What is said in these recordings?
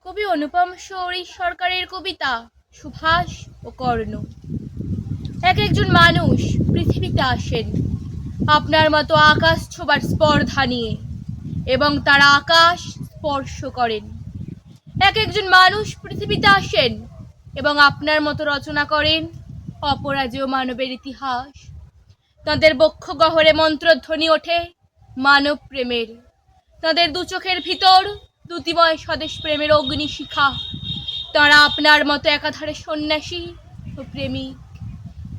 কবি অনুপম শৌরী সরকারের কবিতা সুভাষ ও কর্ণ। এক একজন মানুষ পৃথিবীতে আসেন আপনার মতো আকাশ ছোঁবার স্পর্ধা নিয়ে, এবং তারা আকাশ স্পর্শ করেন। এক একজন মানুষ পৃথিবীতে আসেন এবং আপনার মতো রচনা করেন অপরাজেয় মানবের ইতিহাস। তাদের বক্ষ গহরে মন্ত্রধ্বনি ওঠে মানব প্রেমের। তাদের দু চোখের ভিতর দ্যুতিময় স্বদেশ প্রেমের অগ্নিশিখা। তারা আপনার মতো একাধারে সন্ন্যাসী ও প্রেমিক,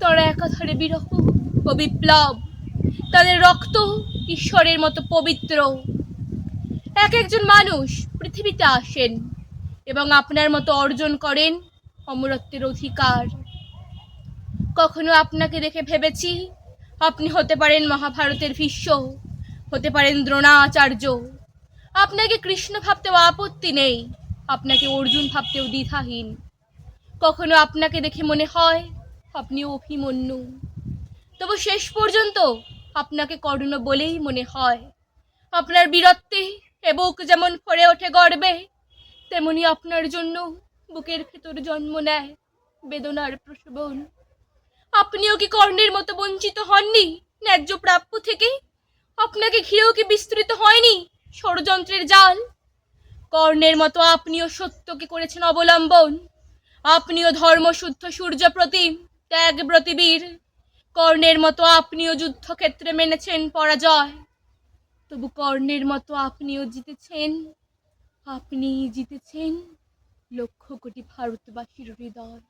তারা একাধারে বিরহ ও বিপ্লব। তাদের রক্ত ঈশ্বরের মতো পবিত্র। এক একজন মানুষ পৃথিবীতে আসেন এবং আপনার মতো অর্জন করেন অমরত্বের অধিকার। কখনো আপনাকে দেখে ভেবেছি আপনি হতে পারেন মহাভারতের ভীষ্ম, হতে পারেন দ্রোণাচার্য। আপনাকে কৃষ্ণ ভাবতেও আপত্তি নেই, আপনাকে অর্জুন ভাবতেও দ্বিধাহীন। কখনো আপনাকে দেখে মনে হয় আপনি অভিমন্যু, তবু শেষ পর্যন্ত আপনাকে কর্ণ বলেই মনে হয়। আপনার বীরত্বে এ বুক যেমন ভরে ওঠে গর্বে, তেমনি আপনার জন্য বুকের ভেতর জন্ম নেয় বেদনার প্রসবন। আপনিও কি কর্ণের মতো বঞ্চিত হননি ন্যায্য প্রাপ্য থেকে? আপনাকে ঘিরেও কি বিস্তৃত হয়নি ষড়যন্ত্রের জাল? কর্ণের মতো আপনিও সত্যকে করেছেন অবলম্বন। আপনিও ধর্মশুদ্ধ সূর্য প্রতিম ত্যাগব্রতী বীর। কর্ণের মতো আপনিও যুদ্ধক্ষেত্রে মেনেছেন পরাজয়। তবু কর্ণের মতো আপনিও জিতেছেন, আপনিই জিতেছেন লক্ষ কোটি ভারতবাসীর হৃদয়।